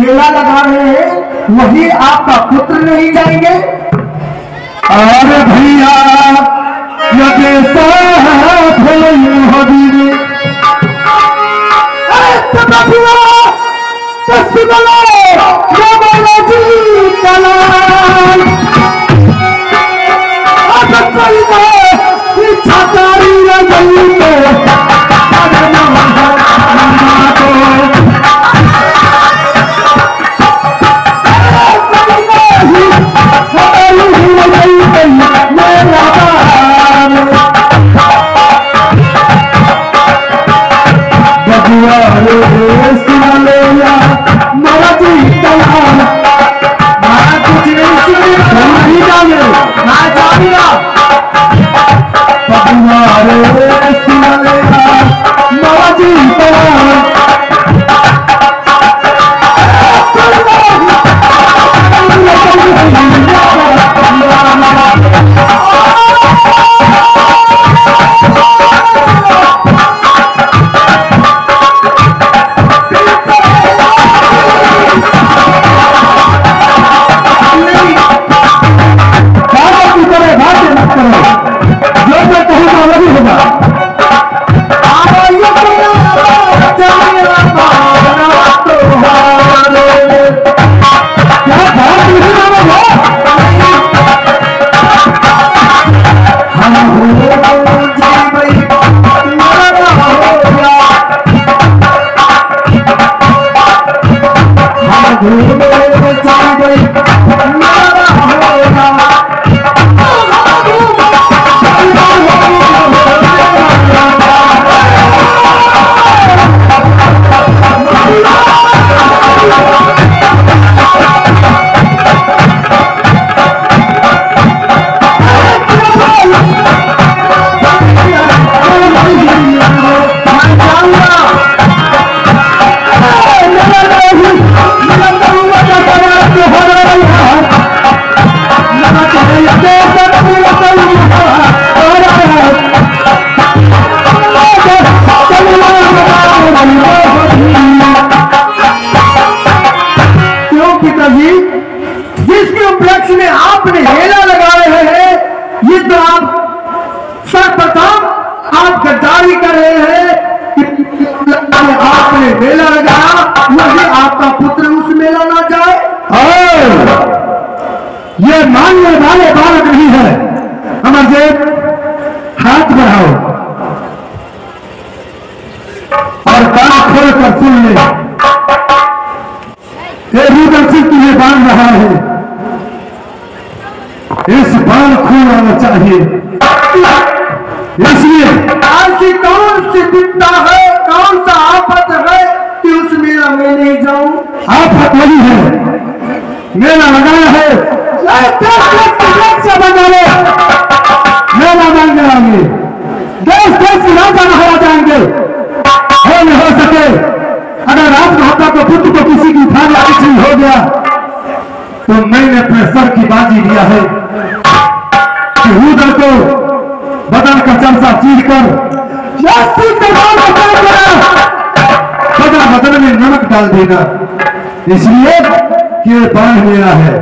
मेला लगा रहे हैं वही आपका पुत्र नहीं जाएंगे? अरे भैया जिसके उपलक्ष्य में आपने मेला लगा रहे हैं, ये तो आप सर्वप्रथम आप गद्दारी कर रहे हैं कि आपने मेला लगाया वही आपका पुत्र उस मेला ना जाए। ये मानने वाले बालक नहीं है। अमरजेब हाथ बढ़ाओ और कान खोल कर सुन ले। रूदल सिंह तुम्हें बांध रहा है, इस बाण खून आना चाहिए। इसलिए ऐसी कौन सी विपदा है, कौन सा आफत है कि उस मेला में नहीं जाऊं? आफत नहीं है, मेला लगाया है, मेला मान जाएंगे, देश देश की राजा नहाया जाएंगे। हो नहीं हो सके अगर राजमाता को पुत्र को किसी की उठाने की चीज हो गया तो मैंने अपने सर की बाजी लिया है कि रूदल को बदन का चमचा चीर कर बदन में नमक डाल देगा, इसलिए कि ये बांध मेरा है।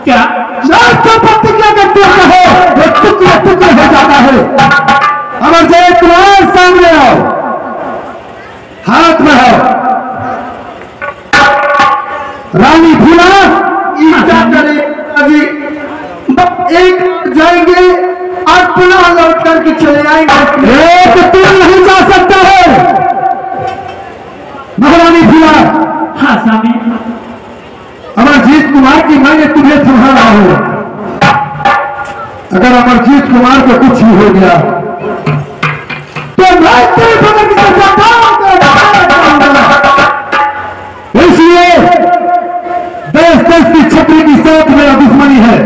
क्या जो प्रतिज्ञा करते हो वो टुकड़े टुकड़े हो जाता है। अमरजीत कुमार सामने आओ, हाथ में हो। रानी फूला ईसा करे जी, एक जाएंगे और पुनः लौट करके चले आएंगे। एक तू नहीं जा सकता है महारानी फूला। हाँ स्वामी। अमरजीत कुमार की मैंने तुम्हें संभाला हो, अगर अमरजीत कुमार को कुछ भी हो गया तो मैं तेरे बगल से इसलिए देश देश की छतरी की साथ मेरा दुश्मनी है।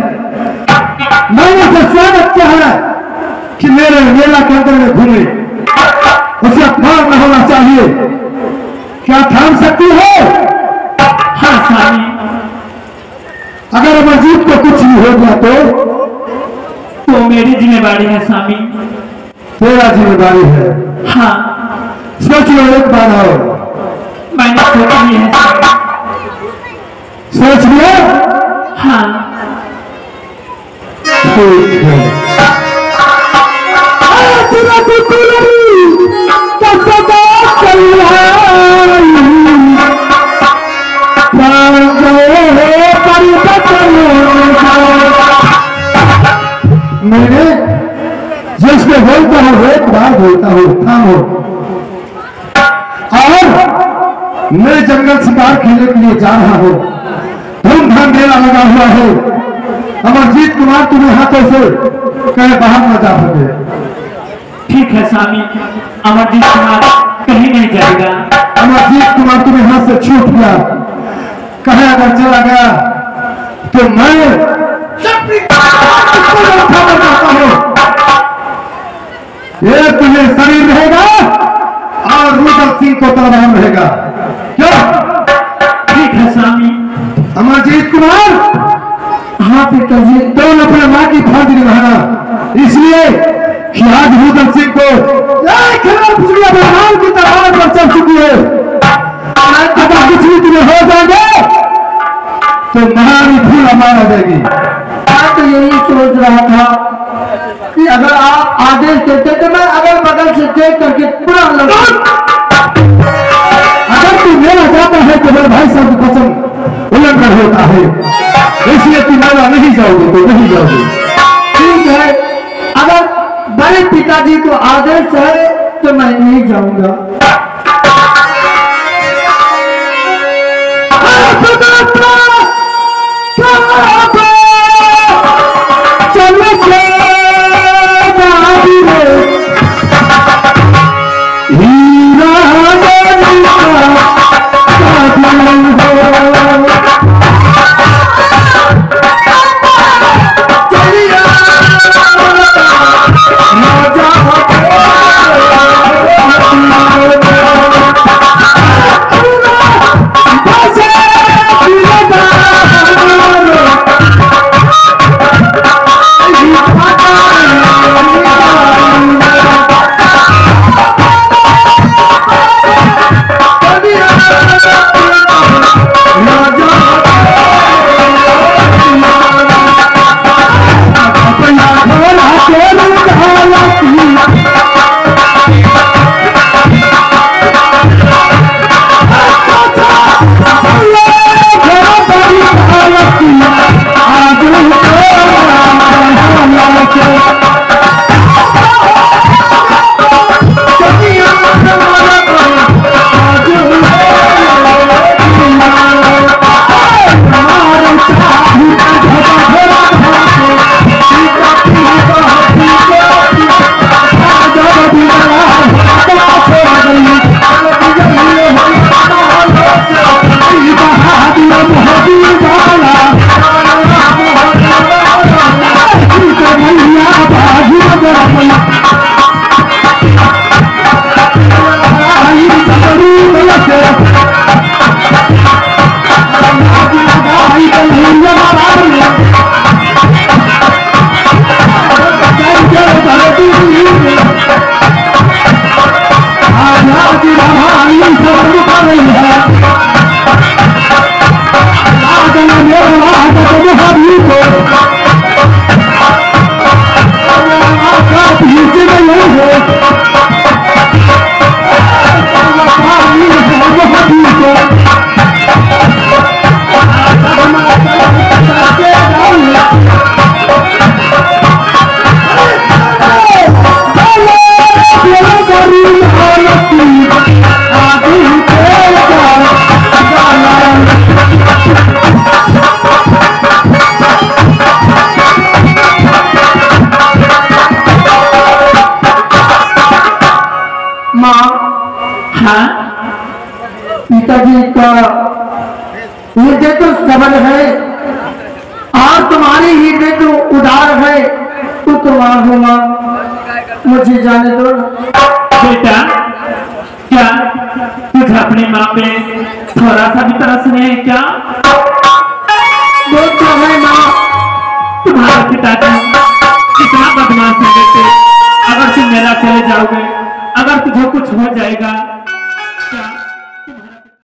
मैंने उसे स्वागत किया है कि मेरे मेला के अंदर में घूमे, उसे अपमान न होना चाहिए। क्या थाम सकती हो? हाँ स्वामी। अगर अमरजीत को कुछ भी हो गया तो मेरी जिम्मेवारी है स्वामी। तेरा जिम्मेदारी है। हाँ सोच लो एक बार आओ। मैंने सोच ली है स्वामी। सोच लिया? हाँ ठीक है। मैंने जिसको बोलता हूँ एक बार बोलता हूँ थामो। और मैं जंगल शिकार खेलने के लिए जा रहा हूँ, धूमधाम मेला लगा हुआ है। अमरजीत कुमार तुम्हें हाथों से कहे बाहर न जा सके। ठीक है स्वामी, अमरजीत कुमार कहीं नहीं जाएगा। अमरजीत कुमार तुम्हें हाथ से छूट गया, कहे अगर चला गया तो मैं ये तुम्हें शरीर रहेगा और रुदल सिंह को तलवार रहेगा। क्यों? ठीक है स्वामी। अमरजीत कुमार, हाँ पिताजी, तुम अपने माँ की फर्ज निभाना, इसलिए कि आज रुदल सिंह को की तलवार पर चल चुकी है। अगर कुछ भी तुम्हें हो जाएगा तो महारानी फूला मारा देगी। मैं तो यही सोच रहा था कि अगर आप आदेश देते तो मैं अगल बगल से देख करके पूरा अगर तू मेरा जाता है तो मेरे भाई साहब की कसम उल्लंघन होता है, इसलिए तू मेरा नहीं जाओगे तो नहीं जाओगे। ठीक है, अगर बड़े पिताजी को आदेश है तो मैं नहीं जाऊंगा। पिताजी का हृदय तो सबल है और तुम्हारी हृदय तो उदार है, तो तुम्हारा हो मां, मुझे जाने दो। बेटा क्या तुझे अपनी माँ पे थोड़ा सा भी तरस नहीं है क्या? वो तो है मां, तुम्हारे पिताजी कितना बदमाश है बेटे। अगर तुम मेरा चले जाओगे, अगर तुझे कुछ हो जाएगा